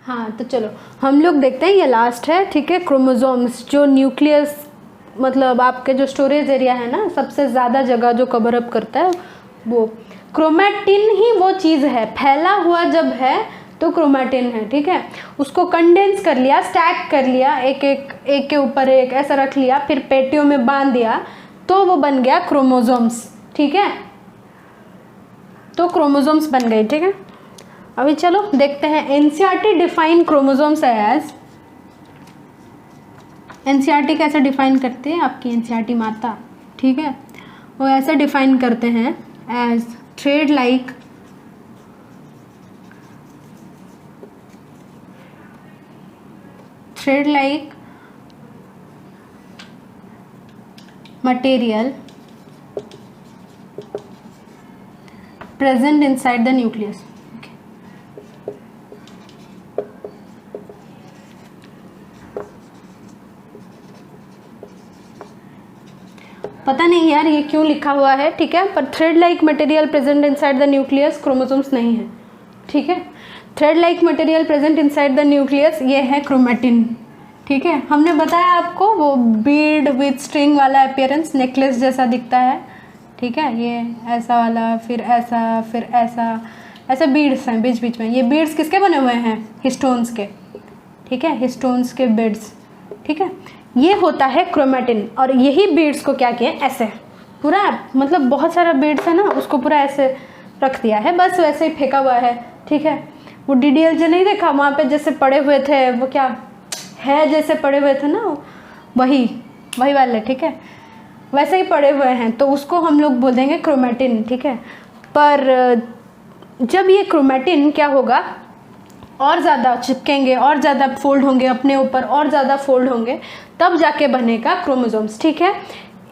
हाँ, तो चलो हम लोग देखते हैं, ये लास्ट है, ठीक है। क्रोमोसोम्स, जो न्यूक्लियस मतलब आपके जो स्टोरेज एरिया है ना, सबसे ज़्यादा जगह जो कवर अप करता है, वो क्रोमैटिन ही वो चीज़ है। फैला हुआ जब है तो क्रोमैटिन है, ठीक है। उसको कंडेंस कर लिया, स्टैक कर लिया, एक के ऊपर एक ऐसा रख लिया, फिर पेटियों में बांध दिया, तो वो बन गया क्रोमोसोम्स, ठीक है। तो क्रोमोसोम्स बन गए, ठीक है। अभी चलो देखते हैं, NCERT define chromosomes as, NCERT कैसे डिफाइन करते हैं आपकी एनसीईआरटी माता, ठीक है। वो ऐसा डिफाइन करते हैं as thread like material present inside the nucleus. Okay. पता नहीं यार ये क्यों लिखा हुआ है, ठीक है, पर thread like material present inside the nucleus chromosomes नहीं है, ठीक है। Thread like material present inside the nucleus ये है क्रोमैटिन, ठीक है। हमने बताया आपको वो बीड विथ स्ट्रिंग वाला अपीयरेंस, नेकलेस जैसा दिखता है, ठीक है। ये ऐसा वाला, फिर ऐसा, फिर ऐसा, ऐसे बीड्स हैं बीच बीच में। ये बीड्स किसके बने हुए हैं? हिस्टोन्स के, ठीक है, हिस्टोन्स के बीड्स, ठीक है। ये होता है क्रोमैटिन, और यही बीड्स को क्या किया, ऐसे पूरा, मतलब बहुत सारा बीड्स है ना, उसको पूरा ऐसे रख दिया है, बस वैसे ही फेंका हुआ है, ठीक है। वो DDLJ नहीं देखा, वहाँ पे जैसे पड़े हुए थे, वो क्या है जैसे पड़े हुए थे ना, वही वाले, ठीक है, वैसे ही पड़े हुए हैं, तो उसको हम लोग बोल देंगे क्रोमैटिन, ठीक है। पर जब ये क्रोमैटिन क्या होगा, और ज़्यादा चिपकेंगे, और ज़्यादा फोल्ड होंगे अपने ऊपर, और ज़्यादा फोल्ड होंगे, तब जाके बनेगा क्रोमोसोम्स, ठीक है।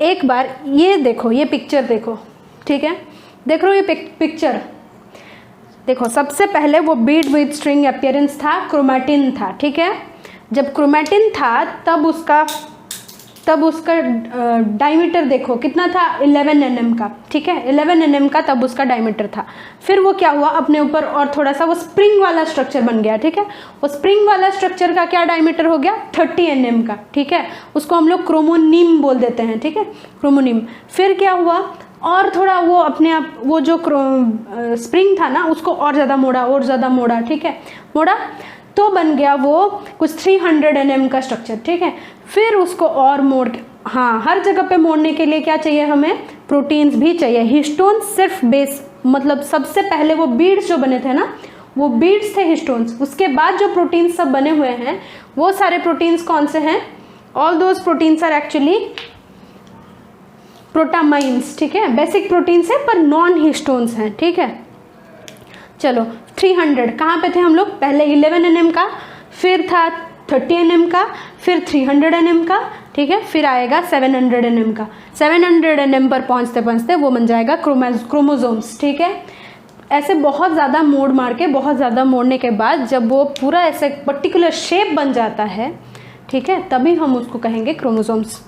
एक बार ये देखो, ये पिक्चर देखो, ठीक है, देख रहे हो ये पिक्चर देखो। सबसे पहले वो बीड विद स्ट्रिंग अपीयरेंस था, क्रोमैटिन था, ठीक है। जब क्रोमैटिन था तब उसका डायमीटर देखो कितना था, 11 nm का, ठीक है, 11 nm का तब उसका डायमीटर था। फिर वो क्या हुआ, अपने ऊपर और थोड़ा सा वो स्प्रिंग वाला स्ट्रक्चर बन गया, ठीक है। वो स्प्रिंग वाला स्ट्रक्चर का क्या डायमीटर हो गया, 30 nm का, ठीक है। उसको हम लोग क्रोमोनिम बोल देते हैं, ठीक है, क्रोमोनिम। फिर क्या हुआ, और थोड़ा वो अपने आप वो जो स्प्रिंग था ना, उसको और ज़्यादा मोड़ा, ठीक है, मोड़ा, तो बन गया वो कुछ 300 nm का स्ट्रक्चर, ठीक है। फिर उसको और मोड़ के, हाँ, हर जगह पे मोड़ने के लिए क्या चाहिए हमें, प्रोटीन्स भी चाहिए। हिस्टोन्स सिर्फ बेस, मतलब सबसे पहले वो बीड्स जो बने थे ना, वो बीड्स थे हिस्टोन्स। उसके बाद जो प्रोटीन्स सब बने हुए हैं, वो सारे प्रोटीन्स कौन से हैं, all those proteins are actually protamines, ठीक है, बेसिक प्रोटीन्स है पर नॉन हिस्टोन्स हैं, ठीक है। चलो 300 कहाँ पे थे हम लोग, पहले 11 nm का, फिर था 30 nm का, फिर 300 nm का, ठीक है, फिर आएगा 700 nm का। 700 nm पर पहुँचते पहुँचते वो बन जाएगा क्रोमोसोम्स, ठीक है। ऐसे बहुत ज़्यादा मोड़ मार के, बहुत ज़्यादा मोड़ने के बाद जब वो पूरा ऐसे पर्टिकुलर शेप बन जाता है, ठीक है, तभी हम उसको कहेंगे क्रोमोसोम्स,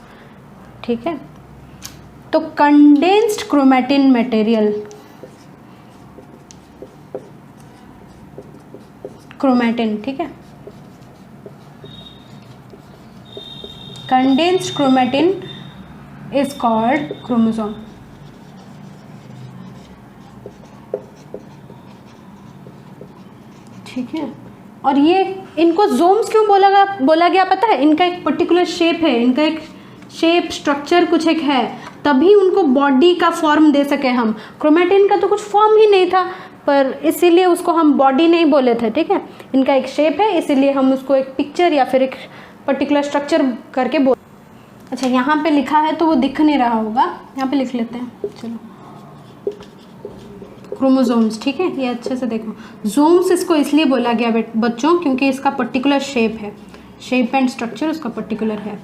ठीक है। तो कंडेंस्ड क्रोमैटिन मटेरियल, क्रोमैटिन, ठीक है, condensed chromatin is called chromosome, ठीक है। और ये इनको जोम्स क्यों बोला गया पता है, इनका एक पर्टिकुलर शेप है, इनका एक शेप स्ट्रक्चर कुछ एक है, तभी उनको बॉडी का फॉर्म दे सके हम। क्रोमैटिन का तो कुछ फॉर्म ही नहीं था, पर इसीलिए उसको हम बॉडी नहीं बोले थे, ठीक है। इनका एक शेप है, इसीलिए हम उसको एक पिक्चर या फिर एक पर्टिकुलर स्ट्रक्चर करके बोल। अच्छा, यहाँ पे लिखा है तो वो दिख नहीं रहा होगा, यहाँ पे लिख लेते हैं, चलो, क्रोमोसोम्स, ठीक है। ये अच्छे से देखो, जोम्स इसको इसलिए बोला गया बच्चों क्योंकि इसका पर्टिकुलर शेप है, शेप एंड स्ट्रक्चर उसका पर्टिकुलर है,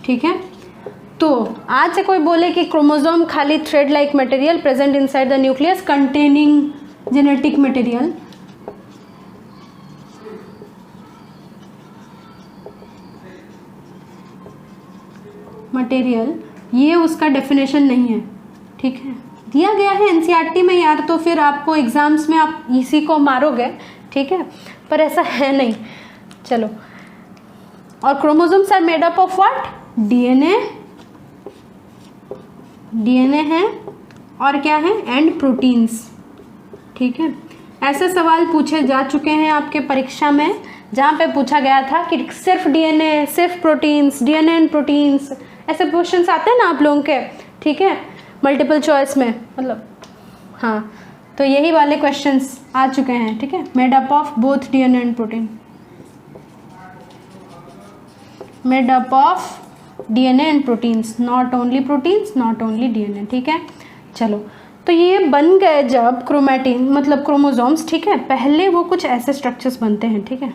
ठीक है। तो आज से कोई बोले कि क्रोमोसोम खाली thread like material present inside the nucleus containing genetic material, ये उसका डेफिनेशन नहीं है, ठीक है, दिया गया है एनसीईआरटी में यार, तो फिर आपको एग्जाम्स में आप इसी को मारोगे, ठीक है, पर ऐसा है नहीं। चलो, और chromosomes are made up of what? DNA है और क्या है? एंड प्रोटीन्स, ठीक है। ऐसे सवाल पूछे जा चुके हैं आपके परीक्षा में, जहाँ पे पूछा गया था कि सिर्फ डीएनए, सिर्फ प्रोटीन्स, डीएनए एंड प्रोटीन्स, ऐसे क्वेश्चंस आते हैं ना आप लोगों के, ठीक है, मल्टीपल चॉइस में, मतलब हाँ, तो यही वाले क्वेश्चंस आ चुके हैं, ठीक है। Made up of both DNA and protein, made up of DNA and proteins, not only proteins, not only DNA, ठीक है। चलो, तो ये बन गए जब क्रोमैटिन मतलब क्रोमोसोम्स, ठीक है, पहले वो कुछ ऐसे स्ट्रक्चर्स बनते हैं, ठीक है।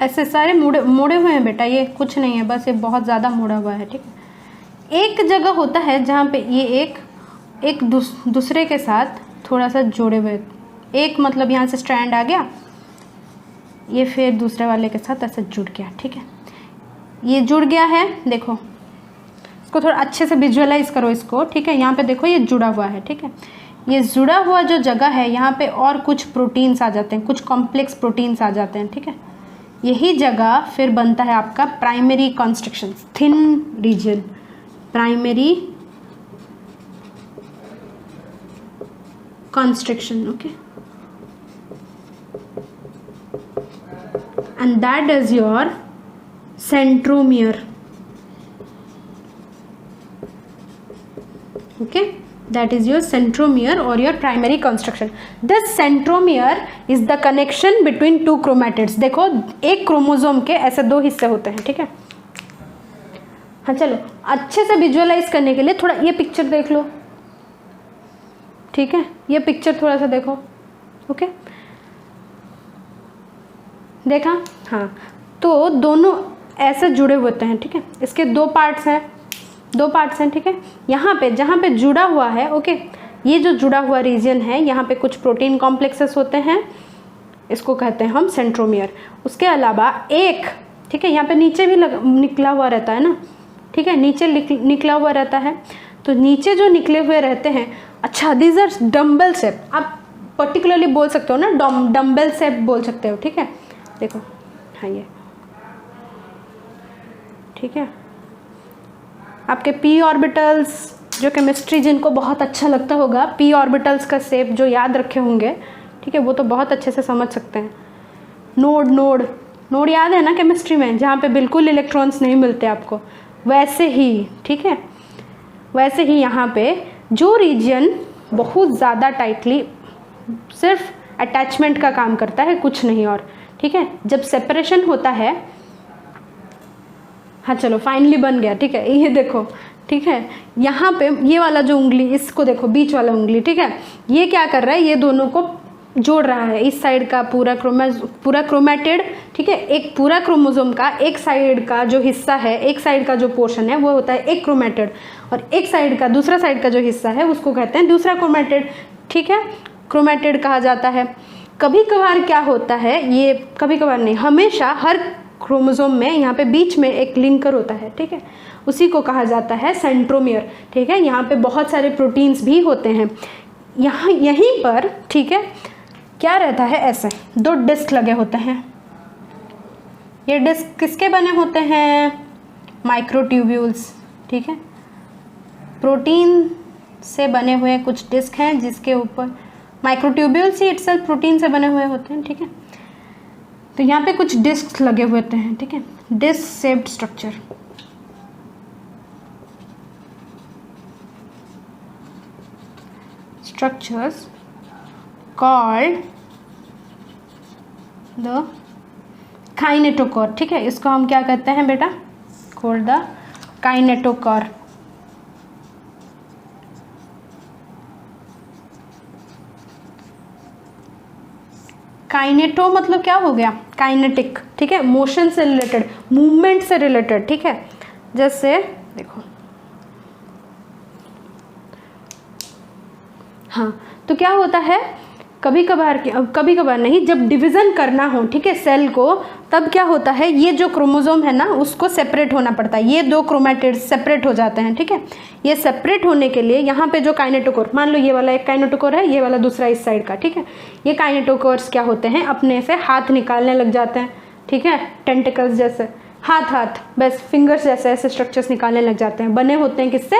ऐसे सारे मोड़े हुए हैं बेटा, ये कुछ नहीं है, बस ये बहुत ज़्यादा मोड़ा हुआ है, ठीक है। एक जगह होता है जहाँ पे ये एक दूसरे के साथ थोड़ा सा जोड़े हुए, एक मतलब यहाँ से स्ट्रैंड आ गया, ये फिर दूसरे वाले के साथ ऐसे जुड़ गया, ठीक है। ये जुड़ गया है, देखो इसको थोड़ा अच्छे से विजुअलाइज करो इसको, ठीक है। यहाँ पे देखो ये जुड़ा हुआ है, ठीक है। ये जुड़ा हुआ जो जगह है यहाँ पे और कुछ प्रोटीन्स आ जाते हैं, कुछ कॉम्प्लेक्स प्रोटीन्स आ जाते हैं, ठीक है। यही जगह फिर बनता है आपका primary constriction, thin region, primary constriction, okay, and that is your centromere, okay, that is your centromere or your primary construction. This centromere is the connection between two chromatids. देखो, एक क्रोमोसोम के ऐसे दो हिस्से होते हैं, ठीक है। हाँ, चलो अच्छे से विजुअलाइज करने के लिए थोड़ा ये पिक्चर देख लो, ठीक है, ये पिक्चर थोड़ा सा देखो, ओके, देखा? हाँ, तो दोनों ऐसे जुड़े होते हैं, ठीक है। इसके दो पार्ट्स हैं, ठीक है। यहाँ पे जहाँ पे जुड़ा हुआ है, ओके, ये जो जुड़ा हुआ रीजन है, यहाँ पे कुछ प्रोटीन कॉम्प्लेक्सेस होते हैं, इसको कहते हैं हम सेंट्रोमियर। उसके अलावा एक, ठीक है, यहाँ पे नीचे भी निकला हुआ रहता है ना, ठीक है, नीचे निकला हुआ रहता है, तो नीचे जो निकले हुए रहते हैं, अच्छा, दीज आर डम्बल शेप, आप पर्टिकुलरली बोल सकते हो ना, डम्बल शेप बोल सकते हो, ठीक है। देखो, हाँ, ये ठीक है। आपके पी ऑर्बिटल्स, जो केमिस्ट्री जिनको बहुत अच्छा लगता होगा, पी ऑर्बिटल्स का शेप जो याद रखे होंगे, ठीक है, वो तो बहुत अच्छे से समझ सकते हैं। नोड याद है ना केमिस्ट्री में, जहाँ पे बिल्कुल इलेक्ट्रॉन्स नहीं मिलते आपको, वैसे ही, ठीक है, वैसे ही यहाँ पे जो रीजन बहुत ज़्यादा टाइटली सिर्फ अटैचमेंट का काम करता है, कुछ नहीं और, ठीक है। जब सेपरेशन होता है, हाँ चलो फाइनली बन गया, ठीक है, ये देखो, ठीक है, यहाँ पे ये वाला जो उंगली, इसको देखो, बीच वाला उंगली, ठीक है, ये क्या कर रहा है, ये दोनों को जोड़ रहा है, इस साइड का पूरा क्रोमैटिड, ठीक है, एक पूरा क्रोमोसोम का एक साइड का जो हिस्सा है, एक साइड का जो पोर्शन है वो होता है एक क्रोमैटिड, और एक साइड का, दूसरा साइड का जो हिस्सा है उसको कहते हैं दूसरा क्रोमैटिड, ठीक है, क्रोमैटिड कहा जाता है। कभी कभार क्या होता है, ये कभी कभार नहीं, हमेशा हर क्रोमोसोम में यहाँ पे बीच में एक लिंकर होता है, ठीक है, उसी को कहा जाता है सेंट्रोमियर, ठीक है। यहाँ पे बहुत सारे प्रोटीन्स भी होते हैं, यहाँ यहीं पर, ठीक है, क्या रहता है, ऐसे दो डिस्क लगे होते हैं। ये डिस्क किसके बने होते हैं? माइक्रोट्यूब्यूल्स, ठीक है, प्रोटीन से बने हुए कुछ डिस्क हैं जिसके ऊपर माइक्रोट्यूब्यूल्स ही इटसेल्फ प्रोटीन से बने हुए होते हैं, ठीक है। तो यहाँ पे कुछ डिस्क लगे हुए होते हैं, ठीक है, disc shaped structure, structures called the kinetochore, ठीक है, इसको हम क्या कहते हैं बेटा? Called the kinetochore. काइनेटो मतलब क्या हो गया? काइनेटिक, ठीक है, मोशन से रिलेटेड, मूवमेंट से रिलेटेड, ठीक है। जैसे देखो, हाँ, तो क्या होता है, कभी कभार नहीं, जब डिवीज़न करना हो, ठीक है, सेल को, तब क्या होता है, ये जो क्रोमोसोम है ना उसको सेपरेट होना पड़ता है, ये दो क्रोमैटिड्स सेपरेट हो जाते हैं, ठीक है। ये सेपरेट होने के लिए यहाँ पे जो काइनेटोकोर, मान लो ये वाला एक काइनेटोकोर है, ये वाला दूसरा इस साइड का, ठीक है, ये काइनेटोकोर्स क्या होते हैं, अपने से हाथ निकालने लग जाते हैं, ठीक है, टेंटिकल्स जैसे, हाथ बस फिंगर्स जैसे ऐसे स्ट्रक्चर्स निकालने लग जाते हैं। बने होते हैं किससे,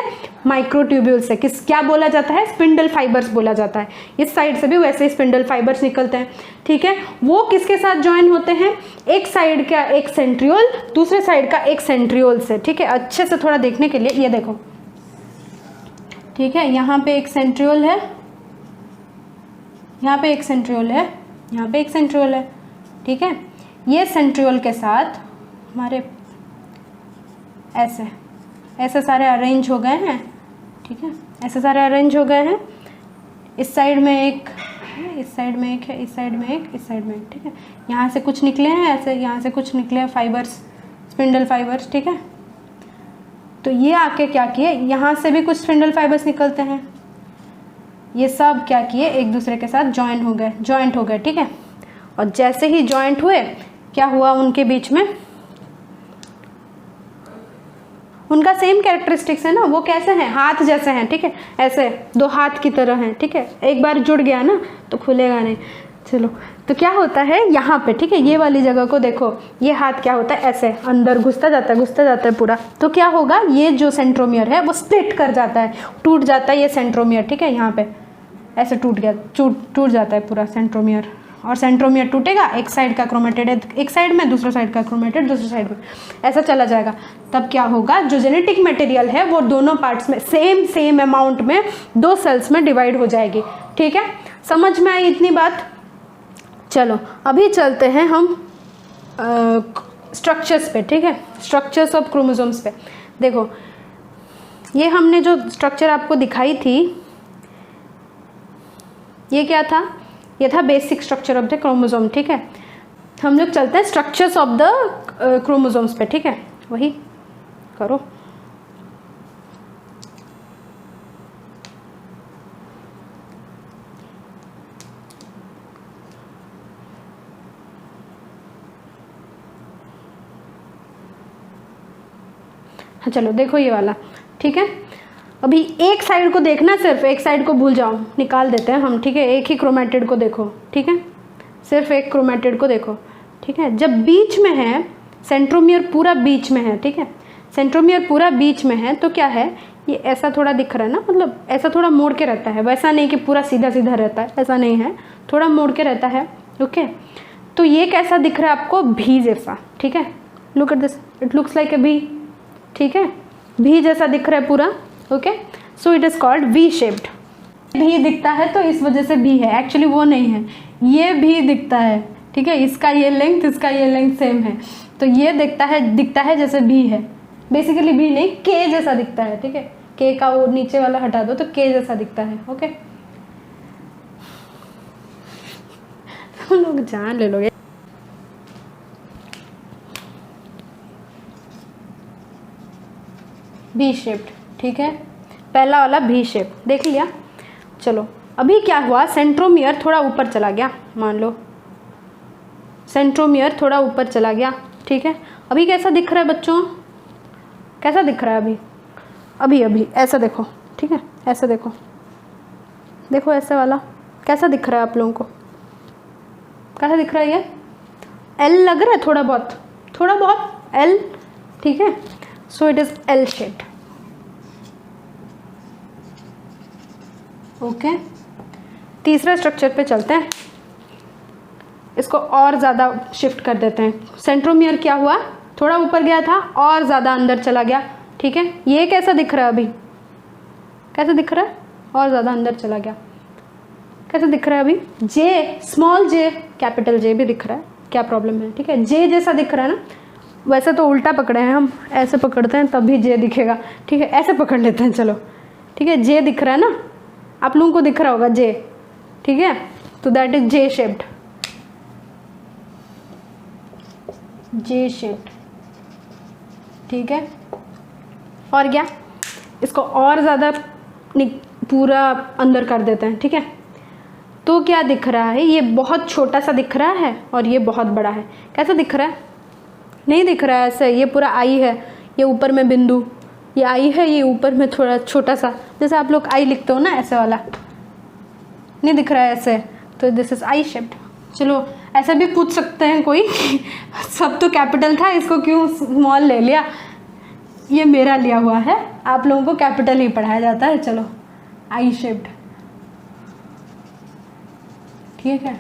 माइक्रोट्यूब्यूल से। क्या बोला जाता है, स्पिंडल फाइबर्स बोला जाता है। इस साइड से भी वैसे ही स्पिंडल फाइबर्स निकलते हैं, ठीक है। वो किसके साथ ज्वाइन होते हैं, एक साइड का एक सेंट्रियोल, दूसरे साइड का एक सेंट्रियोल से, ठीक है। अच्छे से थोड़ा देखने के लिए ये देखो, ठीक है, यहाँ पे एक सेंट्रियोल है, यहाँ पे एक सेंट्रियोल है, यहाँ पे एक सेंट्रियोल है, ठीक है। ये सेंट्रियोल के साथ हमारे ऐसे सारे अरेंज हो गए हैं, ठीक है, ऐसे सारे अरेंज हो गए हैं। इस साइड में एक है, इस साइड में एक है, इस साइड में एक, इस साइड में एक, ठीक है। यहाँ से कुछ निकले हैं ऐसे, यहाँ से कुछ निकले हैं फाइबर्स, स्पिंडल फाइबर्स, ठीक है। तो ये आके क्या किए, यहाँ से भी कुछ स्पिंडल फाइबर्स निकलते हैं, ये सब क्या किए, एक दूसरे के साथ जॉइंट हो गए, ठीक है। और जैसे ही जॉइंट हुए, क्या हुआ, उनके बीच में उनका सेम कैरेक्टरिस्टिक्स है ना, वो कैसे हैं, हाथ जैसे हैं, ठीक है, ऐसे दो हाथ की तरह हैं, ठीक है। एक बार जुड़ गया ना तो खुलेगा नहीं। चलो, तो क्या होता है यहाँ पे, ठीक है, ये वाली जगह को देखो, ये हाथ क्या होता है, ऐसे अंदर घुसता जाता है पूरा। तो क्या होगा, ये जो सेंट्रोमियर है वो स्प्लिट कर जाता है, टूट जाता है ये सेंट्रोमियर, ठीक है। यहाँ पे ऐसे टूट जाता है पूरा सेंट्रोमियर, और सेंट्रोमियर टूटेगा, एक साइड का क्रोमेटिड एक साइड में, दूसरा साइड का क्रोमेटिड दूसरी साइड में, ऐसा चला जाएगा। तब क्या होगा, जो जेनेटिक मटेरियल है वो दोनों पार्ट्स में सेम अमाउंट में दो सेल्स में डिवाइड हो जाएगी, ठीक है। समझ में आई इतनी बात। चलो अभी चलते हैं हम स्ट्रक्चर्स पे, ठीक है, स्ट्रक्चर्स ऑफ क्रोमोसोम्स पे। देखो, ये हमने जो स्ट्रक्चर आपको दिखाई थी, ये क्या था, ये था basic structure of the chromosome, ठीक है। हम लोग चलते हैं स्ट्रक्चर्स ऑफ द क्रोमोसोम्स पे, ठीक है, वही करो। हाँ चलो देखो ये वाला, ठीक है। अभी एक साइड को देखना, सिर्फ एक साइड को भूल जाओ, निकाल देते हैं हम, ठीक है। एक ही क्रोमेटिड को देखो, ठीक है, सिर्फ एक क्रोमेटिड को देखो, ठीक है। जब बीच में है, सेंट्रोमियर पूरा बीच में है, ठीक है, सेंट्रोमियर पूरा बीच में है, तो क्या है, ये ऐसा थोड़ा दिख रहा है ना, मतलब ऐसा थोड़ा मोड़ के रहता है, वैसा नहीं कि पूरा सीधा सीधा रहता है, ऐसा नहीं है, थोड़ा मोड़ के रहता है, ओके। तो ये कैसा दिख रहा है आपको, भी जैसा, ठीक है। Look at this, it looks like a भी, ठीक है, भी जैसा दिख रहा है पूरा, okay. So it is called V shaped. भी दिखता है तो इस वजह से भी है, एक्चुअली वो नहीं है, ये भी दिखता है, ठीक है। इसका ये लेंथ, इसका ये लेंथ सेम है, तो ये दिखता है जैसे भी है। बेसिकली भी नहीं, के जैसा दिखता है, ठीक है। के का वो नीचे वाला हटा दो तो के जैसा दिखता है, ओके। तुम लोग जान ले लोगे। भी शेप्ड, ठीक है, पहला वाला भी शेप देख लिया। चलो अभी क्या हुआ, सेंट्रोमियर थोड़ा ऊपर चला गया, मान लो सेंट्रोमियर थोड़ा ऊपर चला गया, ठीक है। अभी कैसा दिख रहा है बच्चों, कैसा दिख रहा है अभी ऐसा देखो, ठीक है, ऐसा देखो ऐसे वाला कैसा दिख रहा है आप लोगों को, कैसा दिख रहा है, ये एल लग रहा है थोड़ा बहुत एल, ठीक है। So it is L shaped, okay. तीसरे स्ट्रक्चर पे चलते हैं, इसको और ज़्यादा शिफ्ट कर देते हैं। सेंट्रोमियर क्या हुआ, थोड़ा ऊपर गया था और ज़्यादा अंदर चला गया, ठीक है। ये कैसा दिख रहा है अभी, कैसा दिख रहा है, और ज़्यादा अंदर चला गया, कैसा दिख रहा है अभी, जे, स्मॉल जे, कैपिटल जे भी दिख रहा है, क्या प्रॉब्लम है, ठीक है। जे जैसा दिख रहा है ना, वैसे तो उल्टा पकड़े हैं हम, ऐसे पकड़ते हैं तभी जे दिखेगा, ठीक है, ऐसे पकड़ लेते हैं, चलो ठीक है। जे दिख रहा है ना, आप लोगों को दिख रहा होगा जे, ठीक है, तो that is J shaped, J shaped, ठीक है। और क्या, इसको और ज़्यादा पूरा अंदर कर देते हैं, ठीक है। तो क्या दिख रहा है, ये बहुत छोटा सा दिख रहा है और ये बहुत बड़ा है। कैसा दिख रहा है? नहीं दिख रहा है ऐसे। ये पूरा आई है, ये ऊपर में बिंदु, ये आई है, ये ऊपर में थोड़ा छोटा सा, जैसे आप लोग आई लिखते हो ना ऐसे वाला, नहीं दिख रहा है ऐसे, तो दिस इज आई शेप्ड। चलो ऐसा भी पूछ सकते हैं कोई सब तो कैपिटल था, इसको क्यों स्मॉल ले लिया? ये मेरा लिया हुआ है, आप लोगों को कैपिटल ही पढ़ाया जाता है। चलो आई शेप्ड, ठीक है।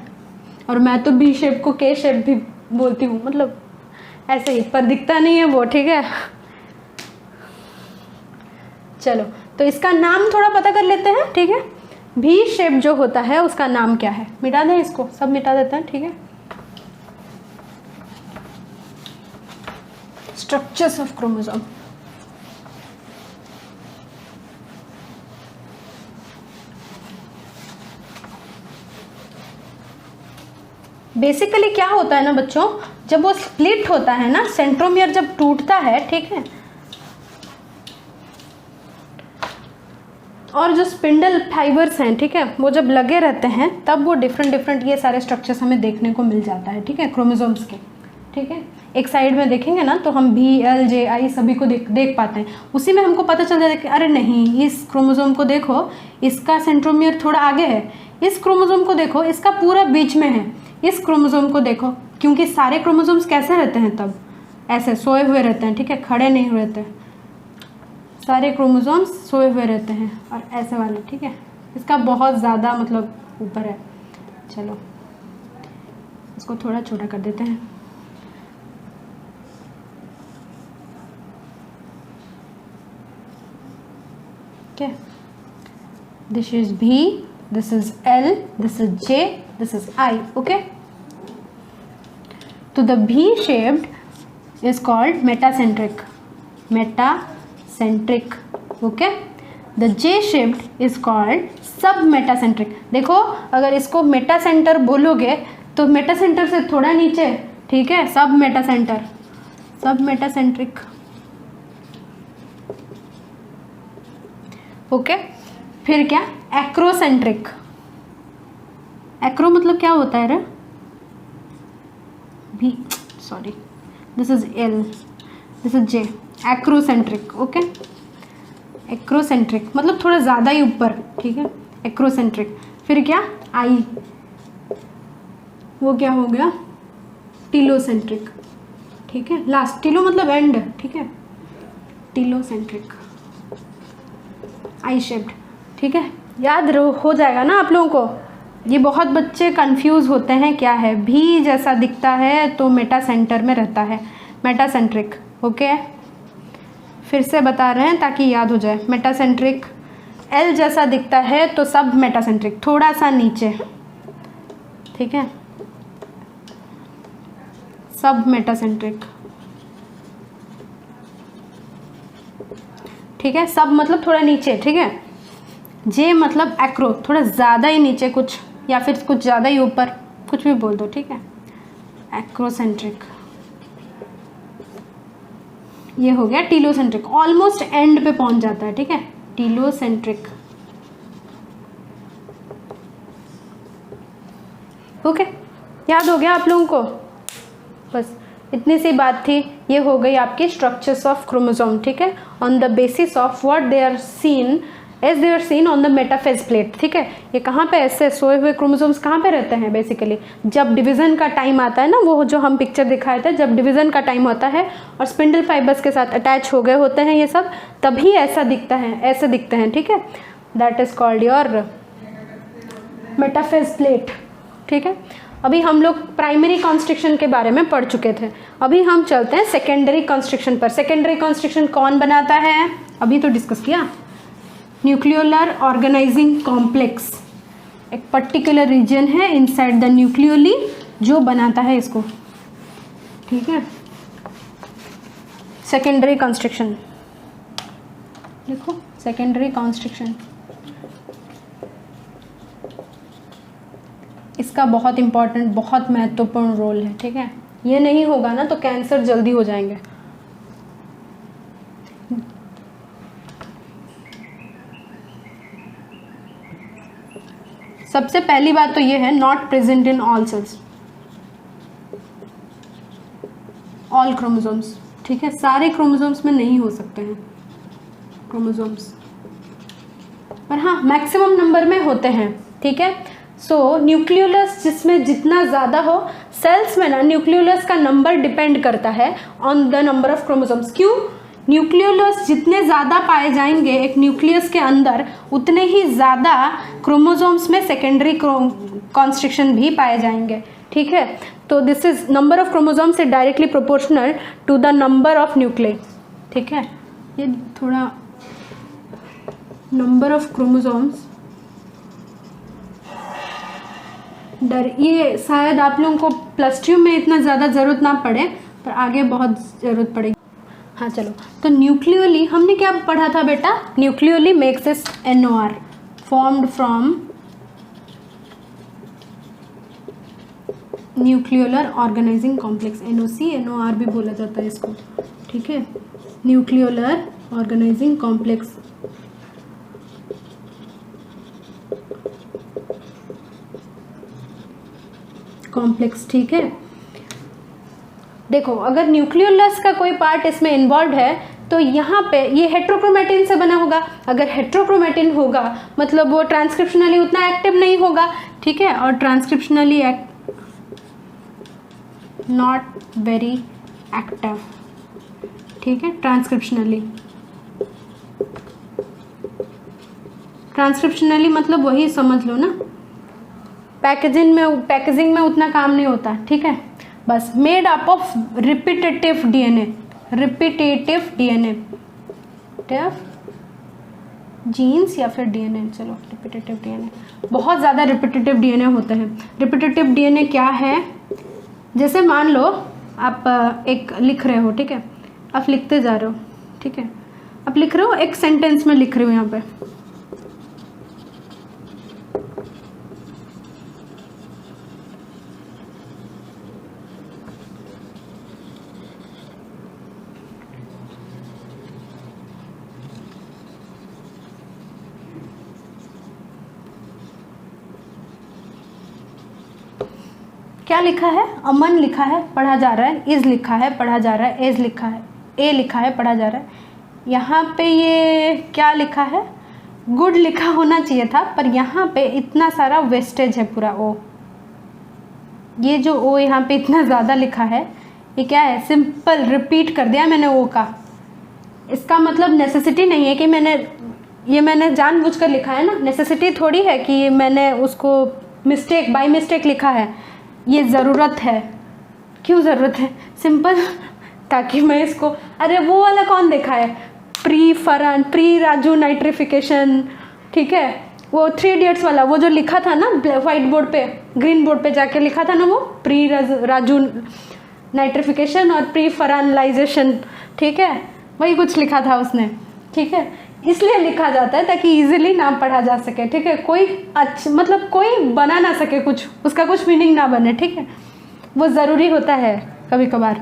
और मैं तो बी शेप को के शेप भी बोलती हूँ, मतलब ऐसे ही, पर दिखता नहीं है वो, ठीक है। चलो तो इसका नाम थोड़ा पता कर लेते हैं, ठीक है। भी शेप जो होता है उसका नाम क्या है? मिटा दें इसको, सब मिटा देते हैं, ठीक है। Structures of chromosome. बेसिकली क्या होता है ना बच्चों, जब वो स्प्लिट होता है ना, सेंट्रोमियर जब टूटता है, ठीक है, और जो स्पिंडल फाइबर्स हैं, ठीक है, वो जब लगे रहते हैं तब वो डिफरेंट ये सारे स्ट्रक्चर्स हमें देखने को मिल जाता है, ठीक है, क्रोमोसोम्स के, ठीक है। एक साइड में देखेंगे ना तो हम भी, एल, जे, आई सभी को देख पाते हैं। उसी में हमको पता चल जाता है कि अरे नहीं, इस क्रोमोसोम को देखो, इसका सेंट्रोमियर थोड़ा आगे है, इस क्रोमोसोम को देखो, इसका पूरा बीच में है, इस क्रोमोसोम को देखो, क्योंकि सारे क्रोमोसोम्स कैसे रहते हैं तब? ऐसे सोए हुए रहते हैं, ठीक है, खड़े नहीं रहते, सारे क्रोमोसोम्स सोए हुए रहते हैं, और ऐसे वाले, ठीक है। इसका बहुत ज़्यादा मतलब ऊपर है। चलो इसको थोड़ा छोटा कर देते हैं। Okay, this is B, this is L, this is J, this is I. Okay, so the B shaped is called metacentric. Okay, the J shaped is called submetacentric. देखो अगर इसको मेटा सेंटर बोलोगे तो मेटा सेंटर से थोड़ा नीचे, ठीक है, सबमेटासेंट्रिक। ओके, फिर क्या? एक्रोसेंट्रिक। एक्रो मतलब क्या होता है रे? B, sorry, this is L, this is J. Acrocentric. Okay, acrocentric मतलब थोड़ा ज़्यादा ही ऊपर, ठीक है, एक्रोसेंट्रिक। फिर क्या? आई, वो क्या हो गया? टीलोसेंट्रिक, ठीक है, लास्ट, टीलो मतलब एंड, ठीक है, टीलोसेंट्रिक, आई शेप्ड, ठीक है। याद हो जाएगा ना आप लोगों को? ये बहुत बच्चे कंफ्यूज होते हैं, क्या है, भी जैसा दिखता है तो मेटा सेंटर में रहता है, मेटासेंट्रिक। ओके, फिर से बता रहे हैं ताकि याद हो जाए। मेटासेंट्रिक, एल जैसा दिखता है तो सब मेटासेंट्रिक, थोड़ा सा नीचे, ठीक है, सब मेटासेंट्रिक, ठीक है, सब मतलब थोड़ा नीचे, ठीक है। जे मतलब एक्रो, थोड़ा ज़्यादा ही नीचे कुछ, या फिर कुछ ज़्यादा ही ऊपर, कुछ भी बोल दो, ठीक है, एक्रोसेंट्रिक। ये हो गया टीलोसेंट्रिक, ऑलमोस्ट एंड पे पहुंच जाता है, ठीक है, टीलोसेंट्रिक। ओके, याद हो गया आप लोगों को? बस इतनी सी बात थी। ये हो गई आपकी स्ट्रक्चर्स ऑफ क्रोमोसोम, ठीक है, on the basis of what they are seen as they are seen on the metaphase plate, ठीक है। ये कहाँ पे ऐसे सोए हुए क्रोमोसोम्स कहाँ पे रहते हैं? बेसिकली जब डिवीजन का टाइम आता है ना, वो जो हम पिक्चर दिखाए थे, जब डिवीजन का टाइम होता है और स्पिंडल फाइबर्स के साथ अटैच हो गए होते हैं ये सब, तभी ऐसा दिखता है, ऐसे दिखते हैं, ठीक है, that is called your metaphase plate, ठीक है। अभी हम लोग प्राइमरी कॉन्स्ट्रिक्शन के बारे में पढ़ चुके थे, अभी हम चलते हैं सेकेंडरी कॉन्स्ट्रिक्शन पर। सेकेंडरी कॉन्स्ट्रिक्शन कौन बनाता है? अभी तो डिस्कस किया, न्यूक्लियोलर ऑर्गेनाइजिंग कॉम्प्लेक्स, एक पर्टिकुलर रीजन है इनसाइड द न्यूक्लियोली जो बनाता है इसको, ठीक है। सेकेंडरी कॉन्स्ट्रिक्शन देखो, सेकेंडरी कॉन्स्ट्रिक्शन, इसका बहुत इंपॉर्टेंट, बहुत महत्वपूर्ण रोल है, ठीक है। ये नहीं होगा ना तो कैंसर जल्दी हो जाएंगे। सबसे पहली बात तो ये है not present in all cells, all chromosomes, ठीक है, सारे क्रोमोसोम्स में नहीं हो सकते हैं क्रोमोसोम्स, पर हाँ मैक्सिमम नंबर में होते हैं, ठीक है। सो न्यूक्लियोलस जिसमें जितना ज़्यादा हो, सेल्स में ना न्यूक्लियोलस का नंबर डिपेंड करता है on the number of chromosomes. क्यों? न्यूक्लियोलस जितने ज़्यादा पाए जाएंगे एक न्यूक्लियस के अंदर, उतने ही ज़्यादा क्रोमोसोम्स में सेकेंडरी कॉन्स्ट्रिक्शन भी पाए जाएंगे, ठीक है। तो this is number of chromosomes is directly proportional to the number of nucleus, ठीक है। ये थोड़ा नंबर ऑफ क्रोमोसोम्स ये शायद आप लोगों को +2 में इतना ज़्यादा ज़रूरत ना पड़े, पर आगे बहुत ज़रूरत पड़ेगी। हाँ चलो, तो न्यूक्लियोली हमने क्या पढ़ा था बेटा? Nucleoli makes is NOR formed from nucleolar organizing complex, NOC NOR भी बोला जाता है इसको, ठीक है, न्यूक्लियोलर ऑर्गेनाइजिंग कॉम्प्लेक्स। ठीक है। देखो अगर न्यूक्लियोलस का कोई पार्ट इसमें इन्वॉल्व है तो यहाँ पे ये हेट्रोक्रोमेटिन से बना होगा। अगर हेट्रोक्रोमेटिन होगा मतलब वो ट्रांसक्रिप्शनली उतना एक्टिव नहीं होगा, ठीक है, और ट्रांसक्रिप्शनली नॉट वेरी एक्टिव, ठीक है। ट्रांसक्रिप्शनली मतलब वही समझ लो ना, पैकेजिंग में उतना काम नहीं होता, ठीक है। बस made up of repetitive DNA genes या फिर डीएनए, चलो रिपीटेटिव डीएनए, बहुत ज़्यादा रिपीटेटिव डीएनए होते हैं। रिपीटेटिव डीएनए क्या है? जैसे मान लो आप एक लिख रहे हो, ठीक है, आप लिखते जा रहे हो, ठीक है, आप लिख रहे हो, एक सेंटेंस में लिख रहे हो यहाँ पे, क्या लिखा है? अमन लिखा है, पढ़ा जा रहा है, इज लिखा है, पढ़ा जा रहा है, एज लिखा है, ए लिखा है, पढ़ा जा रहा है। यहाँ पे ये क्या लिखा है? गुड लिखा होना चाहिए था, पर यहाँ पे इतना सारा वेस्टेज है पूरा ओ, ये जो ओ यहाँ पे इतना ज़्यादा लिखा है, ये क्या है? सिंपल रिपीट कर दिया मैंने ओ का। इसका मतलब नेसेसिटी नहीं है कि मैंने जानबूझकर लिखा है ना, नेसेसिटी थोड़ी है कि मैंने उसको बाय मिस्टेक लिखा है। ये ज़रूरत है। क्यों ज़रूरत है? सिंपल, ताकि मैं इसको, अरे वो वाला कौन देखा है? प्री राजू नाइट्रिफिकेशन, ठीक है, वो 3 इडियट्स वाला, वो जो लिखा था ना वाइट बोर्ड पे, ग्रीन बोर्ड पे जाके लिखा था ना, वो प्री राजू नाइट्रिफिकेशन और प्री फरानलाइजेशन, ठीक है, वही कुछ लिखा था उसने, ठीक है। इसलिए लिखा जाता है ताकि इजीली नाम पढ़ा जा सके, ठीक है, कोई मतलब कोई बना ना सके कुछ, उसका कुछ मीनिंग ना बने, ठीक है, वो ज़रूरी होता है कभी कभार,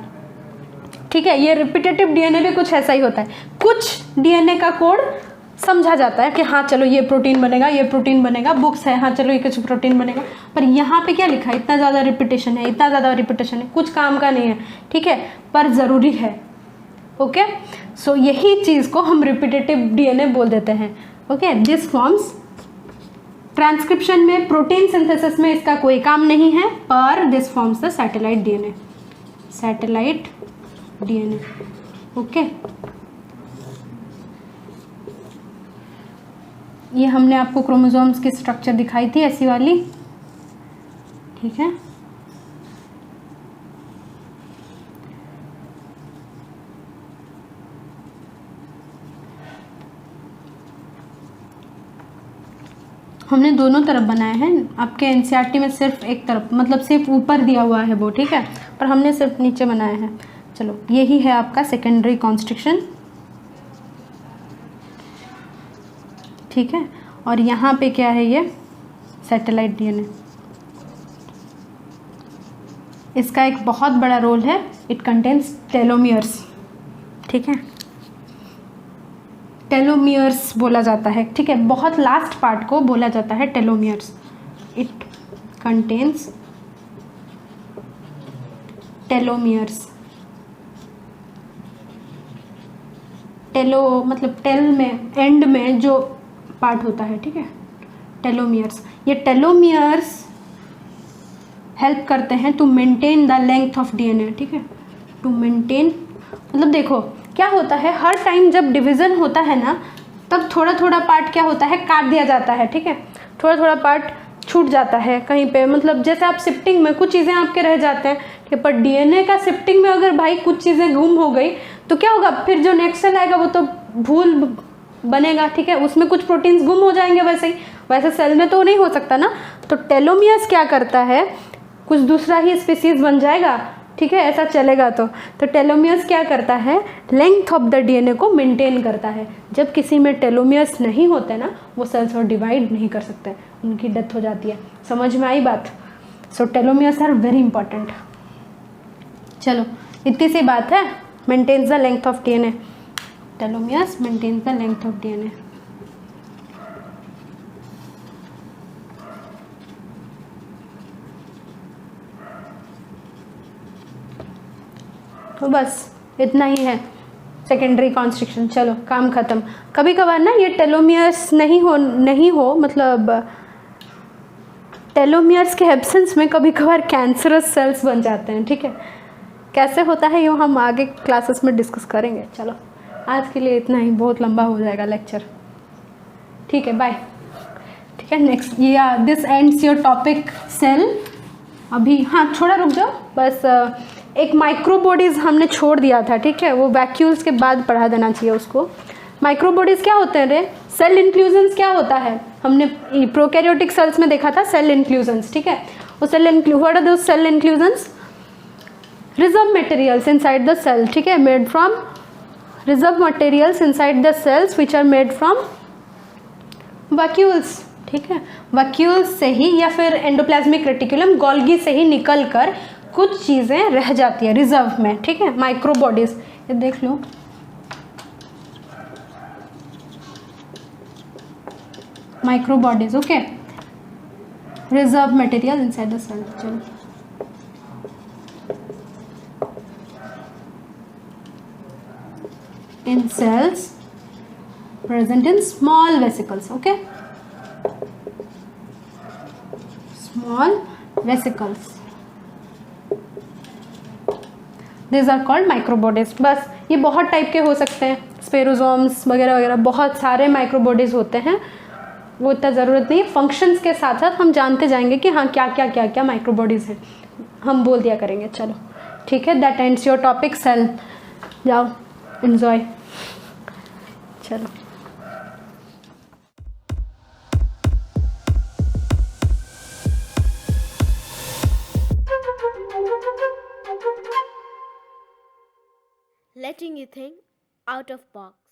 ठीक है। ये रिपीटेटिव डीएनए भी कुछ ऐसा ही होता है। कुछ डीएनए का कोड समझा जाता है कि हाँ चलो ये प्रोटीन बनेगा, ये प्रोटीन बनेगा, बुक्स है, हाँ चलो ये कुछ प्रोटीन बनेगा, पर यहाँ पे क्या लिखा है? इतना ज़्यादा रिपीटेशन है, कुछ काम का नहीं है, ठीक है, पर ज़रूरी है, ओके। सो यही चीज़ को हम रिपीटेटिव डीएनए बोल देते हैं, ओके। दिस फॉर्म्स ट्रांसक्रिप्शन में, प्रोटीन सिंथेसिस में इसका कोई काम नहीं है, पर this forms the satellite DNA, okay. ये हमने आपको क्रोमोसोम्स की स्ट्रक्चर दिखाई थी ऐसी वाली, ठीक है। हमने दोनों तरफ बनाए हैं, आपके एनसीईआरटी में सिर्फ एक तरफ, मतलब सिर्फ ऊपर दिया हुआ है वो, ठीक है, पर हमने सिर्फ नीचे बनाए हैं। चलो यही है आपका सेकेंडरी कॉन्स्ट्रिक्शन, ठीक है, और यहाँ पे क्या है? ये सैटेलाइट डीएनए। इसका एक बहुत बड़ा रोल है, इट कंटेन्स टेलोमियर्स, ठीक है, टेलोमियर्स बोला जाता है, ठीक है, बहुत लास्ट पार्ट को बोला जाता है टेलोमियर्स, इट कंटेन्स टेलोमियर्स। टेलो मतलब टेल में एंड में जो पार्ट होता है, ठीक है, टेलोमियर्स। ये टेलोमियर्स हेल्प करते हैं to maintain the length of DNA, ठीक है, टू मेंटेन मतलब देखो क्या होता है, हर टाइम जब डिवीज़न होता है ना तब थोड़ा थोड़ा पार्ट क्या होता है, काट दिया जाता है, ठीक है, थोड़ा थोड़ा पार्ट छूट जाता है कहीं पे, मतलब जैसे आप शिफ्टिंग में कुछ चीज़ें आपके रह जाते हैं, कि पर डीएनए का शिफ्टिंग में अगर भाई कुछ चीज़ें गुम हो गई तो क्या होगा, फिर जो नेक्स्ट सेल आएगा वो तो भूल बनेगा, ठीक है, उसमें कुछ प्रोटीन्स गुम हो जाएंगे, वैसे ही वैसे सेल में तो नहीं हो सकता ना। तो टेलोमियर्स क्या करता है, कुछ दूसरा ही स्पीसीज बन जाएगा, ठीक है, ऐसा चलेगा तो टेलोमियर्स क्या करता है, लेंथ ऑफ द डीएनए को मेंटेन करता है। जब किसी में टेलोमियर्स नहीं होते ना वो सेल्स और डिवाइड नहीं कर सकते, उनकी डेथ हो जाती है। समझ में आई बात? So telomeres are very important. चलो इतनी सी बात है, maintains the length of DNA, telomeres maintains the length of DNA. तो बस इतना ही है सेकेंडरी कॉन्स्ट्रिक्शन। चलो काम ख़त्म। कभी कभार ना ये टेलोमियर्स नहीं हो मतलब टेलोमियर्स के एब्सेंस में कभी कभार कैंसरस सेल्स बन जाते हैं, ठीक है, कैसे होता है ये हम आगे क्लासेस में डिस्कस करेंगे। चलो आज के लिए इतना ही, बहुत लंबा हो जाएगा लेक्चर, ठीक है, बाय। ठीक है, नेक्स्ट ये this ends your topic cell. अभी हाँ थोड़ा रुक जाओ, बस एक माइक्रोबॉडीज़ हमने छोड़ दिया था, ठीक है, वो वैक्यूल्स के बाद पढ़ा देना चाहिए उसको। माइक्रोबॉडीज़ क्या होते हैं रे? सेल इंक्लूजन्स क्या होता है, हमने प्रोकैरियोटिक सेल्स में देखा था सेल इंक्लूजन्स, ठीक है, वो what are those cell inclusions? Reserve materials inside the cell, ठीक है, made from reserve materials inside the cells which are made from vacuoles, ठीक है, वैक्यूल्स से ही या फिर एंडोप्लाज्मिक रेटिकुलम गोल्गी से ही निकल कर कुछ चीज़ें रह जाती है रिजर्व में, ठीक है, माइक्रोबॉडीज। ये देख लो, microbodies, okay, reserve material inside the cell. चलो in cells present in small vesicles, okay, small vesicles, these are called microbodies। बस ये बहुत टाइप के हो सकते हैं, स्पेरोजोम्स वगैरह वगैरह, बहुत सारे माइक्रोबॉडीज होते हैं, वो इतना ज़रूरत नहीं है। फंक्शंस के साथ साथ हम जानते जाएंगे कि हाँ क्या क्या क्या क्या माइक्रोबॉडीज हैं, हम बोल दिया करेंगे। चलो ठीक है, that ends your topic cell. जाओ एंजॉय। चलो letting you think out of box.